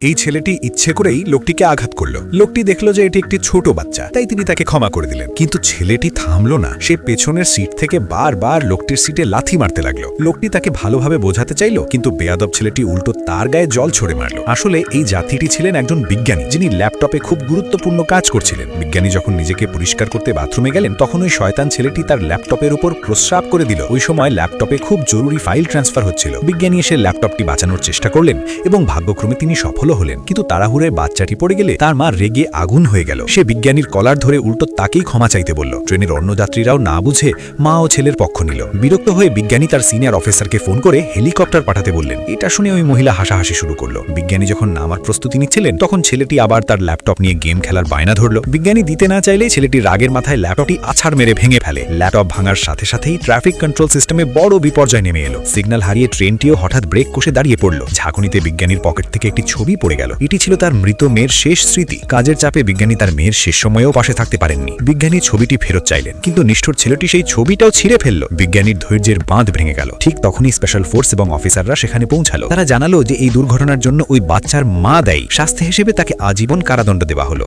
এই ছেলেটি ইচ্ছে করেই লোকটিকে আঘাত করল। লোকটি দেখল যে এটি একটি ছোট বাচ্চা, তাই তিনি তাকে ক্ষমা করে দিলেন। কিন্তু ছেলেটি থামল না। সে পেছনের সিট থেকে বারবার লোকটির সিটে লাথি মারতে লাগলো। লোকটি তাকে ভালোভাবে বোঝাতে চাইল, কিন্তু বেয়াদব ছেলেটি উল্টো তার গায়ে জল ছড়ে মারল। আসলে এই জাতিটি ছিলেন একজন বিজ্ঞানী, যিনি ল্যাপটপে খুব গুরুত্বপূর্ণ কাজ করছিলেন। বিজ্ঞানী যখন নিজেকে পরিষ্কার করতে বাথরুমে গেলেন, তখন ওই শয়তান ছেলেটি তার ল্যাপটপের উপর প্রস্রাব করে দিল। ওই সময় ল্যাপটপে খুব জরুরি ফাইল ট্রান্সফার হচ্ছিল। বিজ্ঞানী এসে ল্যাপটপটি বাঁচানোর চেষ্টা করলেন এবং ভাগ্যক্রমে তিনি সফল হলেন। কিন্তু তাড়াহুড়োয় বাচ্চাটি পড়ে গেলে তার মা রেগে আগুন হয়ে গেল। সে বিজ্ঞানীর কলার ধরে উল্টো তাকেই ক্ষমা চাইতে বলল। ট্রেনের অন্য যাত্রীরাও না বুঝে মা ও ছেলের পক্ষ নিল। বিরক্ত হয়ে বিজ্ঞানী তার সিনিয়র অফিসারকে ফোন করে হেলিকপ্টার পাঠাতে বললেন। এটা শুনে ওই মহিলা হাসাহাসি শুরু করলো। বিজ্ঞানী যখন নামার প্রস্তুতি নিচ্ছিলেন, তখন ছেলেটি আবার তার ল্যাপটপ নিয়ে গেম খেলার বায়না ধরল। বিজ্ঞানী দিতে না চাইলেই ছেলেটি রাগের মাথায় ল্যাপটপটি আছাড় মেরে ভেঙে ফেলে। ল্যাপটপ ভাঙার সাথে সাথেই ট্রাফিক কন্ট্রোল সিস্টেমে বড় বিপর্যয় নেমে এলো। সিগন্যাল হারিয়ে ট্রেনটিও হঠাৎ ব্রেক কষে দাঁড়িয়ে পড়ল। ঝাঁকুনিতে বিজ্ঞানীর পকেট থেকে একটি ছবি পড়ে গেল। এটি ছিল তার মৃত মেয়ের শেষ স্মৃতি। কাজের চাপে বিজ্ঞানী তার মেয়ের শেষ সময়েও পাশে থাকতে পারেননি। বিজ্ঞানী ছবিটি ফেরত চাইলেন, কিন্তু নিষ্ঠুর ছেলেটি সেই ছবিটাও ছিঁড়ে ফেলল। বিজ্ঞানীর ধৈর্যের বাঁধ ভেঙে গেল। ঠিক তখনই স্পেশাল ফোর্স এবং অফিসাররা সেখানে পৌঁছালো। তারা জানালো যে এই দুর্ঘটনার জন্য ওই বাচ্চার মা দায়ী। শাস্তি হিসেবে তাকে আজীবন কারাদণ্ড দেওয়া হলো।